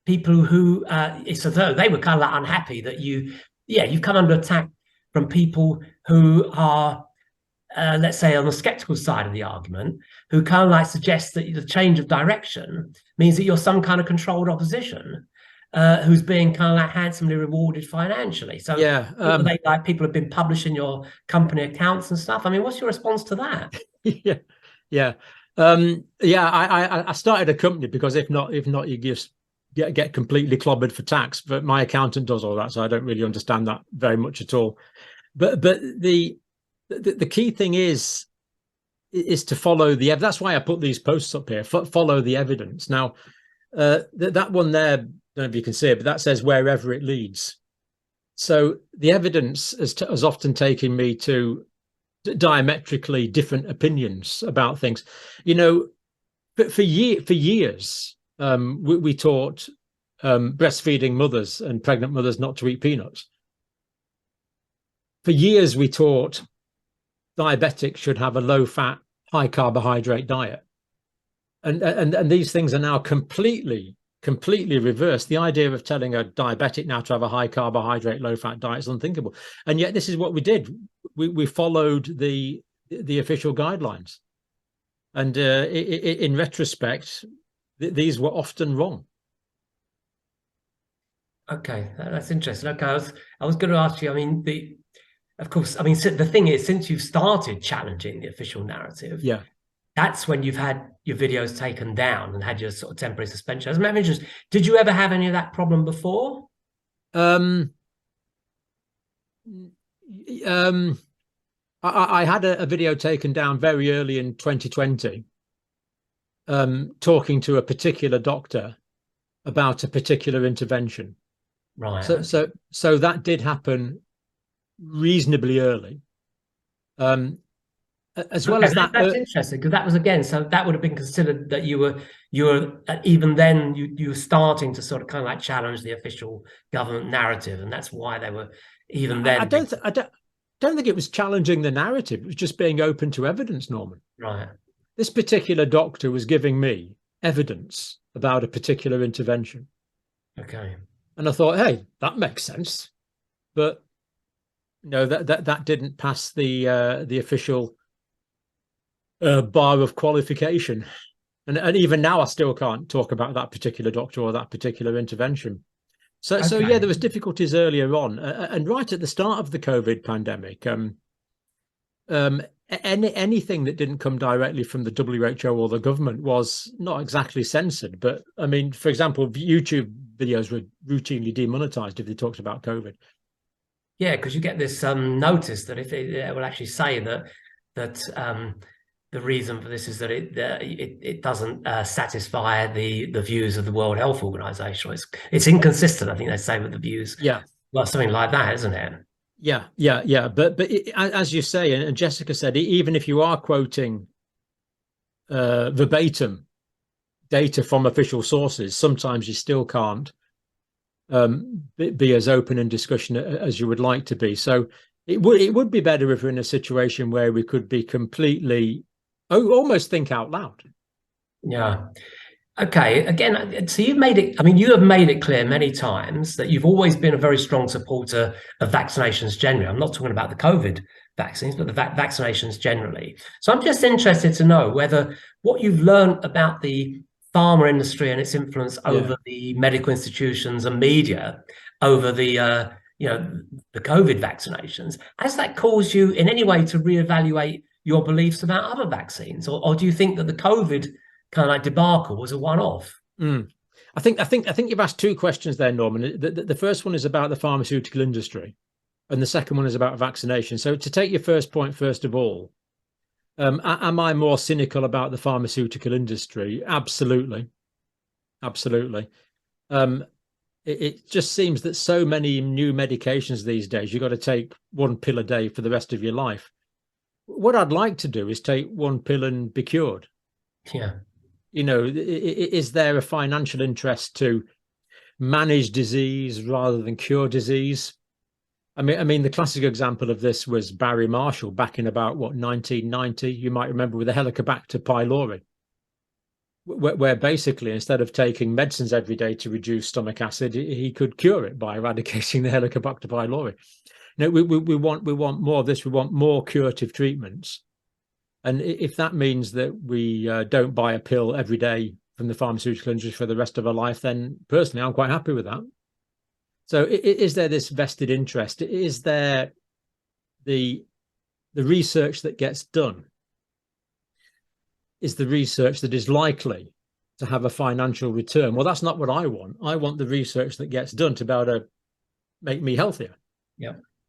people who, so they were kind of like unhappy that you've come under attack from people who are, let's say, on the skeptical side of the argument, who kind of like suggest that the change of direction means that you're some kind of controlled opposition, who's being kind of like handsomely rewarded financially. So yeah, people have been publishing your company accounts and stuff. I mean, what's your response to that? yeah. I started a company because if not, you just get completely clobbered for tax. But my accountant does all that, so I don't really understand that very much at all. But the key thing is to follow the. That's why I put these posts up here. Follow the evidence. Now, that one there, I don't know if you can see it, but that says wherever it leads. So the evidence has often taken me to diametrically different opinions about things. But for years, we taught breastfeeding mothers and pregnant mothers not to eat peanuts. For years, we taught diabetics should have a low-fat, high-carbohydrate diet. And these things are now completely reversed. The idea of telling a diabetic now to have a high-carbohydrate, low-fat diet is unthinkable. And yet this is what we did. We followed the official guidelines. And in retrospect, these were often wrong. Okay, that's interesting. Okay, I was going to ask you, I mean, of course, I mean, the thing is, since you've started challenging the official narrative, yeah, that's when you've had your videos taken down and had your sort of temporary suspension. As a matter of interest, did you ever have any of that problem before? I had a video taken down very early in 2020, talking to a particular doctor about a particular intervention. Right. So that did happen reasonably early. As well as that, that's interesting, because that was, again, so that would have been considered that you were even then you were starting to sort of kind of like challenge the official government narrative, and that's why they were even then. I don't think it was challenging the narrative. It was just being open to evidence, Norman. Right. This particular doctor was giving me evidence about a particular intervention. Okay. And I thought, hey, that makes sense, but no, that didn't pass the official bar of qualification, and even now I still can't talk about that particular doctor or that particular intervention. So yeah, there was difficulties earlier on, and right at the start of the COVID pandemic. Anything that didn't come directly from the WHO or the government was not exactly censored. But I mean, for example, YouTube videos were routinely demonetized if they talked about COVID. Yeah, because you get this notice that if it will actually say that the reason for this is that it doesn't satisfy the views of the World Health Organization. It's inconsistent, I think they say, with the views. Yeah. Well, something like that, isn't it? Yeah. But as you say, and Jessica said, even if you are quoting verbatim data from official sources, sometimes you still can't be as open in discussion as you would like to be. So it would be better if we're in a situation where we could be completely almost think out loud. Yeah. Okay. Again, so you've made it, I mean, you have made it clear many times that you've always been a very strong supporter of vaccinations generally. I'm not talking about the COVID vaccines, but the vaccinations generally. So I'm just interested to know whether what you've learned about the pharma industry and its influence over the medical institutions and media over the the COVID vaccinations, has that caused you in any way to reevaluate your beliefs about other vaccines, or do you think that the COVID kind of like debacle was a one-off? I think you've asked two questions there, Norman. The first one is about the pharmaceutical industry, and the second one is about vaccination. So to take your first point first of all, am I more cynical about the pharmaceutical industry? Absolutely. It just seems that so many new medications these days, you've got to take one pill a day for the rest of your life. What I'd like to do is take one pill and be cured. Yeah. Is there a financial interest to manage disease rather than cure disease? I mean, the classic example of this was Barry Marshall back in about 1990. You might remember with the Helicobacter pylori, where basically instead of taking medicines every day to reduce stomach acid, he could cure it by eradicating the Helicobacter pylori. We want more of this. We want more curative treatments, and if that means that we don't buy a pill every day from the pharmaceutical industry for the rest of our life, then personally, I'm quite happy with that. So is there this vested interest? Is there the research that gets done is the research that is likely to have a financial return? Well, that's not what I want. I want the research that gets done to be able to make me healthier,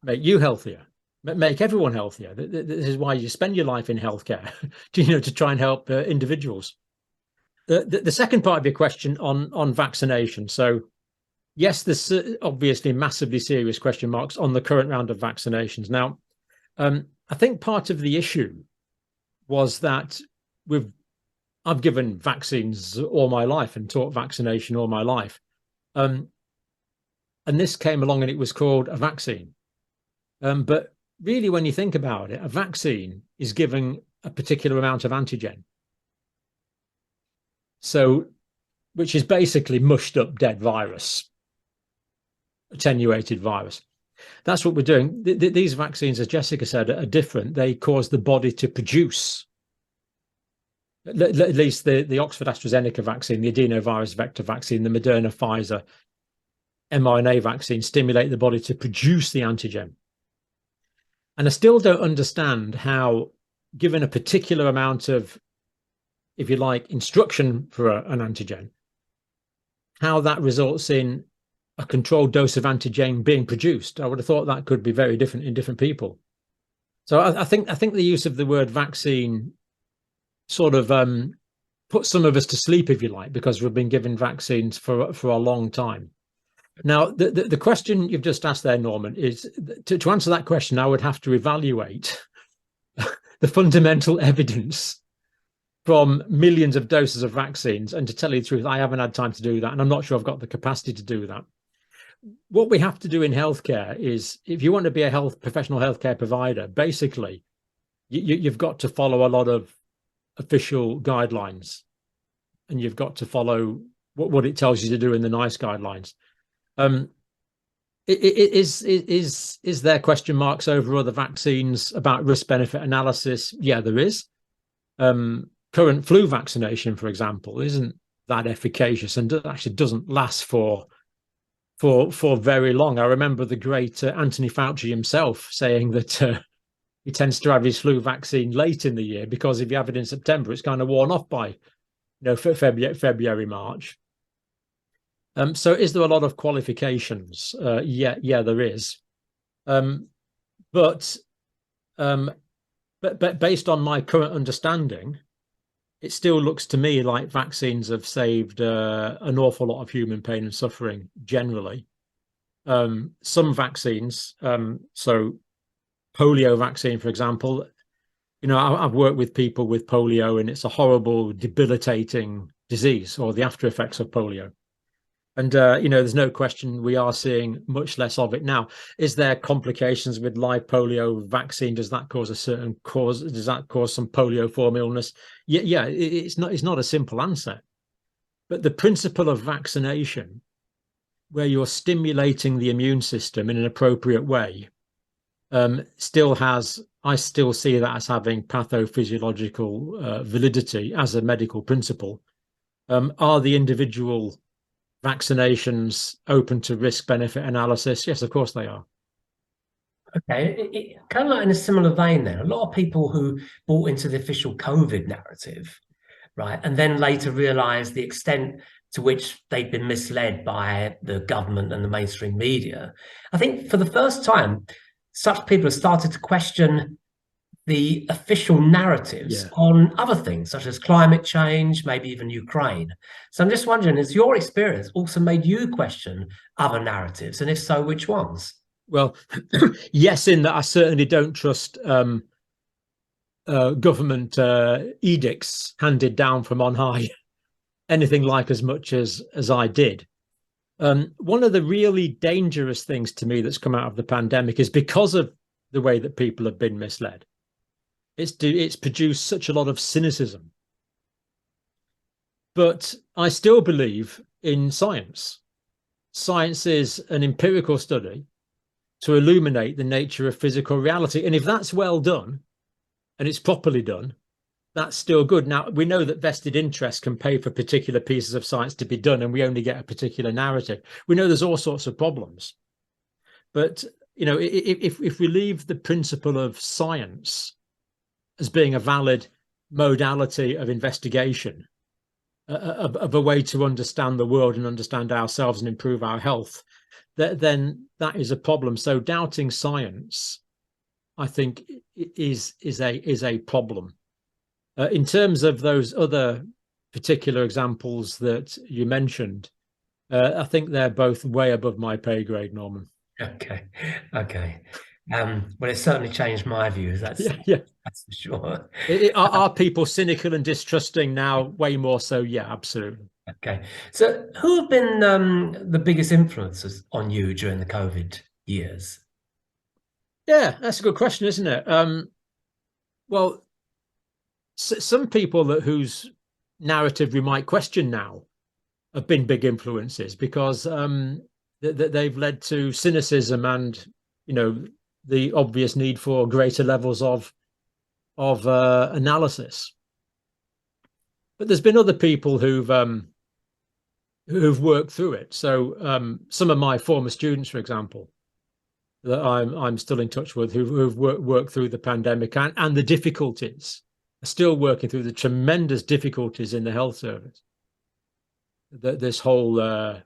make you healthier, make everyone healthier. This is why you spend your life in healthcare, to try and help individuals. The second part of your question on vaccination. So yes, there's obviously massively serious question marks on the current round of vaccinations. Now, I think part of the issue was that I've given vaccines all my life and taught vaccination all my life. And this came along and it was called a vaccine. But really, when you think about it, a vaccine is giving a particular amount of antigen. So, which is basically mushed up dead virus, attenuated virus. That's what we're doing. These vaccines, as Jessica said, are different. They cause the body to produce, at least the Oxford AstraZeneca vaccine, the adenovirus vector vaccine, the Moderna Pfizer mRNA vaccine stimulate the body to produce the antigen. And I still don't understand how, given a particular amount of, if you like, instruction for an antigen, how that results in a controlled dose of antigen being produced. I would have thought that could be very different in different people. So I think the use of the word vaccine sort of puts some of us to sleep, if you like, because we've been given vaccines for a long time. Now, the question you've just asked there, Norman, is to answer that question, I would have to evaluate the fundamental evidence from millions of doses of vaccines. And to tell you the truth, I haven't had time to do that. And I'm not sure I've got the capacity to do that. What we have to do in healthcare is, if you want to be a professional healthcare provider, basically, you've got to follow a lot of official guidelines, and you've got to follow what it tells you to do in the NICE guidelines. Is there question marks over other vaccines about risk-benefit analysis? Yeah, there is. Current flu vaccination, for example, isn't that efficacious and actually doesn't last for very long. I remember the great Anthony Fauci himself saying that he tends to have his flu vaccine late in the year because if you have it in September, it's kind of worn off by February, March. So is there a lot of qualifications? Yeah, there is. But based on my current understanding, it still looks to me like vaccines have saved an awful lot of human pain and suffering generally. Some vaccines, so polio vaccine, for example, I've worked with people with polio, and it's a horrible, debilitating disease, or the after effects of polio. And, there's no question we are seeing much less of it now. Is there complications with live polio vaccine? Does that cause does that cause some polio form illness? Yeah, it's not a simple answer. But the principle of vaccination, where you're stimulating the immune system in an appropriate way, I still see that as having pathophysiological validity as a medical principle. Are the individual vaccinations open to risk-benefit analysis? Yes, of course they are. Okay, kind of like in a similar vein there, a lot of people who bought into the official COVID narrative, right, and then later realized the extent to which they'd been misled by the government and the mainstream media. I think for the first time, such people have started to question the official narratives on other things, such as climate change, maybe even Ukraine. So I'm just wondering, has your experience also made you question other narratives? And if so, which ones? Well, yes, in that I certainly don't trust government edicts handed down from on high anything like as much as I did. One of the really dangerous things to me that's come out of the pandemic is because of the way that people have been misled. It's produced such a lot of cynicism. But I still believe in science. Science is an empirical study to illuminate the nature of physical reality. And if that's well done, and it's properly done, that's still good. Now, we know that vested interests can pay for particular pieces of science to be done, and we only get a particular narrative. We know there's all sorts of problems. But, you know, if we leave the principle of science as being a valid modality of investigation, of a way to understand the world and understand ourselves and improve our health, then that is a problem. So doubting science, I think, is a problem. In terms of those other particular examples that you mentioned, I think they're both way above my pay grade, Norman. Okay. Well, it certainly changed my views. That's for sure. Are people cynical and distrusting now? Way more so. Yeah, absolutely. Okay. So who have been the biggest influences on you during the COVID years? Yeah, that's a good question, isn't it? Well, some people whose narrative we might question now have been big influences because they've led to cynicism and, you know, the obvious need for greater levels of analysis. But there's been other people who've worked through it. So some of my former students, for example, that I'm still in touch with, who've worked through the pandemic and the difficulties, are still working through the tremendous difficulties in the health service. This whole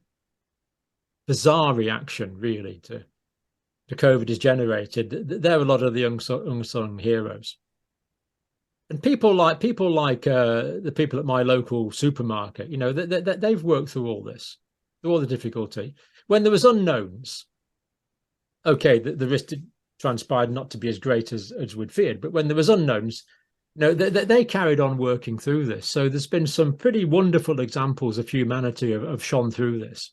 bizarre reaction, really, to COVID has generated. They're a lot of the unsung heroes. And people like the people at my local supermarket, you know, they've worked through all this, through all the difficulty. When there was unknowns, okay, the risk transpired not to be as great as we'd feared. But when there was unknowns, you know, they carried on working through this. So there's been some pretty wonderful examples of humanity have shone through this.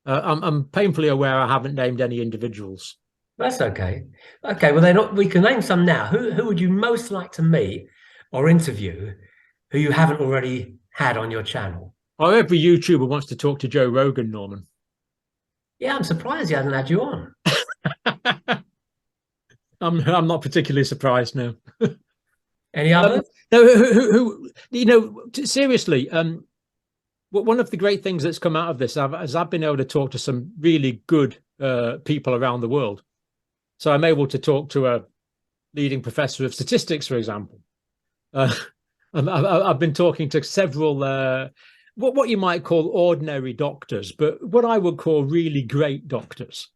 I'm painfully aware I haven't named any individuals. That's okay. Okay, well, we can name some now. Who would you most like to meet or interview who you haven't already had on your channel? Oh, every YouTuber wants to talk to Joe Rogan, Norman. Yeah, I'm surprised he hasn't had you on. I'm not particularly surprised now. Any others? No, who you know, seriously, one of the great things that's come out of this is I've been able to talk to some really good people around the world. So I'm able to talk to a leading professor of statistics, for example. I've been talking to several what you might call ordinary doctors, but what I would call really great doctors.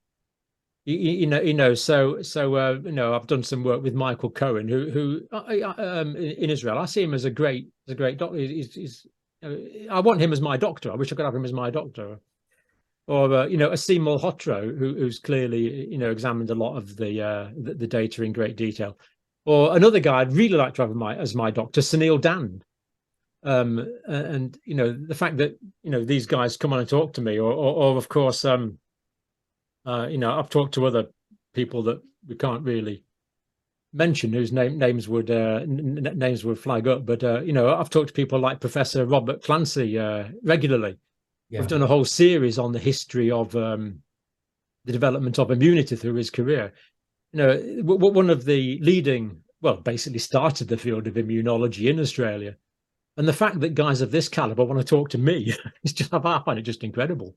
So you know, I've done some work with Michael Cohen, who in Israel. I see him as a great doctor. I want him as my doctor. I wish I could have him as my doctor. Or you know, Asim Malhotra, who's clearly, you know, examined a lot of the data in great detail. Or another guy I'd really like to have as my doctor, Sunil Dand. And you know, the fact that, you know, these guys come on and talk to me, or of course, you know, I've talked to other people that we can't really mention whose names would flag up, but you know, I've talked to people like Professor Robert Clancy regularly. Yeah. We've done a whole series on the history of the development of immunity through his career. You know, one of the leading, well, basically started the field of immunology in Australia. And the fact that guys of this caliber want to talk to me is just, I find it just incredible.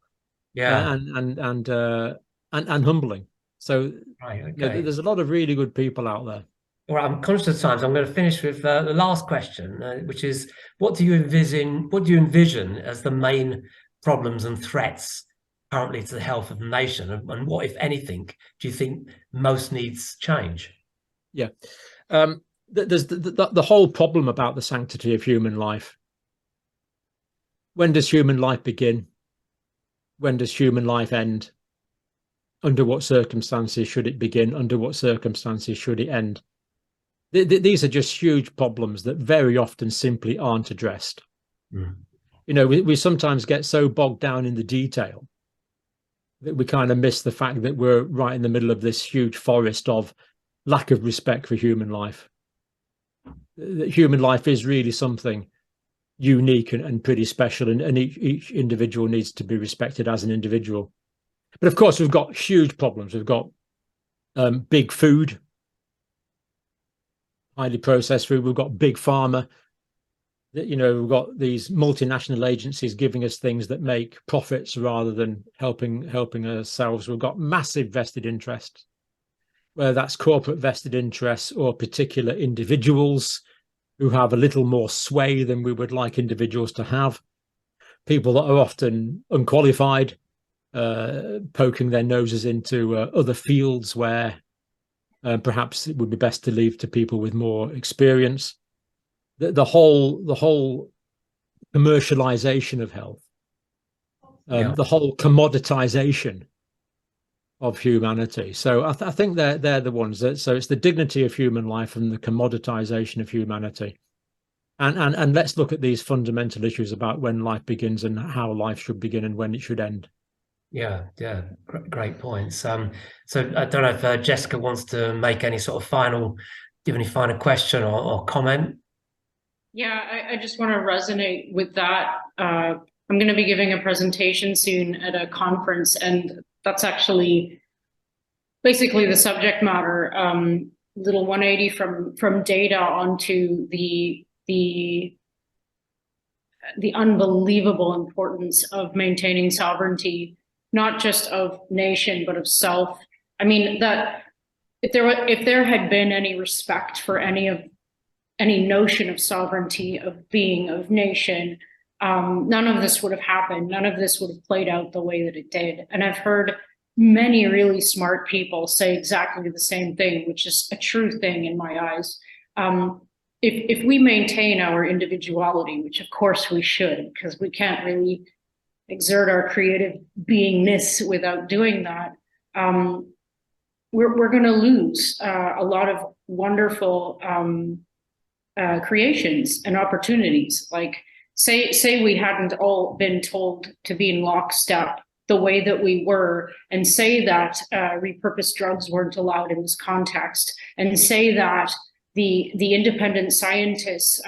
Yeah, and humbling. So right, okay. You know, there's a lot of really good people out there. All right, I'm conscious of time, so I'm going to finish with the last question, which is, what do you envision as the main problems and threats currently to the health of the nation, and what, if anything, do you think most needs change? Yeah. There's the whole problem about the sanctity of human life. When does human life begin? When does human life end? Under what circumstances should it begin? Under what circumstances should it end? These are just huge problems that very often simply aren't addressed. Mm. You know, we sometimes get so bogged down in the detail that we kind of miss the fact that we're right in the middle of this huge forest of lack of respect for human life. That human life is really something unique and pretty special, and each individual needs to be respected as an individual. But of course, we've got huge problems. We've got big food, highly processed food. We've got big pharma. You know, we've got these multinational agencies giving us things that make profits rather than helping ourselves. We've got massive vested interests, whether that's corporate vested interests or particular individuals who have a little more sway than we would like individuals to have. People that are often unqualified, poking their noses into other fields where perhaps it would be best to leave to people with more experience. The whole commercialization of health, the whole commoditization of humanity. So I think they're the ones that. So it's the dignity of human life and the commoditization of humanity. And let's look at these fundamental issues about when life begins and how life should begin and when it should end. Yeah, great points. So I don't know if Jessica wants to make any sort of give any final question or comment. Yeah, I just want to resonate with that. I'm going to be giving a presentation soon at a conference, and that's actually basically the subject matter. Little 180 from data onto the unbelievable importance of maintaining sovereignty, not just of nation but of self. I mean, that if there had been any respect for any notion of sovereignty, of being, of nation, none of this would have happened. None of this would have played out the way that it did. And I've heard many really smart people say exactly the same thing, which is a true thing in my eyes. If we maintain our individuality, which of course we should, because we can't really exert our creative beingness without doing that, we're going to lose a lot of wonderful creations and opportunities. Like say we hadn't all been told to be in lockstep the way that we were, and say that repurposed drugs weren't allowed in this context, and say that the independent scientists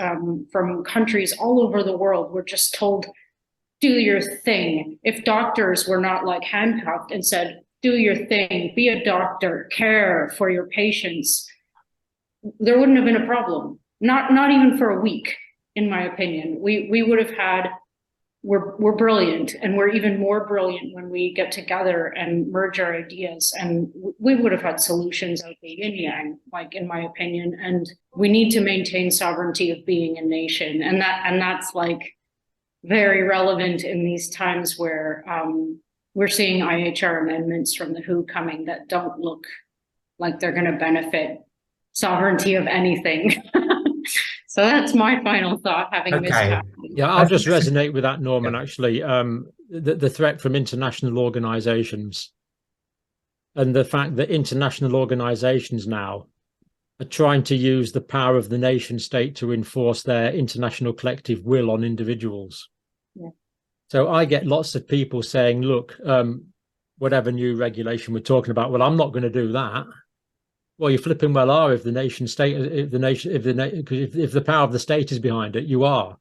from countries all over the world were just told, do your thing. If doctors were not like handcuffed and said, do your thing, be a doctor, care for your patients, there wouldn't have been a problem. Not even for a week, in my opinion. We would have had, we're brilliant, and we're even more brilliant when we get together and merge our ideas, and we would have had solutions out the yin yang, like, in my opinion. And we need to maintain sovereignty of being a nation, and that's like very relevant in these times where we're seeing IHR amendments from the WHO coming that don't look like they're going to benefit sovereignty of anything. So that's my final thought, having missed that. Yeah, I'll just resonate with that, Norman, actually. The threat from international organizations, and the fact that international organizations now are trying to use the power of the nation state to enforce their international collective will on individuals. Yeah. So I get lots of people saying, look, whatever new regulation we're talking about, well, I'm not going to do that. Well, you flipping well are if the nation state, if the power of the state is behind it, you are.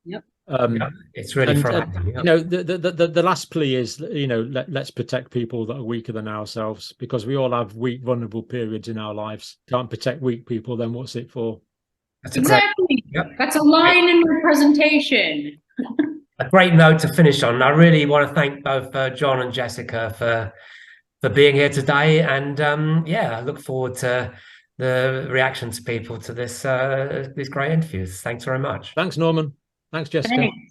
Yep. It's really frightening. You know, the last plea is, you know, let's protect people that are weaker than ourselves, because we all have weak, vulnerable periods in our lives. Can't protect weak people, then what's it for? That's exactly. That's a line in your presentation. A great note to finish on. I really want to thank both John and Jessica for being here today, and yeah, I look forward to the reaction to people to this these great interviews. Thanks very much. Thanks, Norman. Thanks, Jessica. Thanks.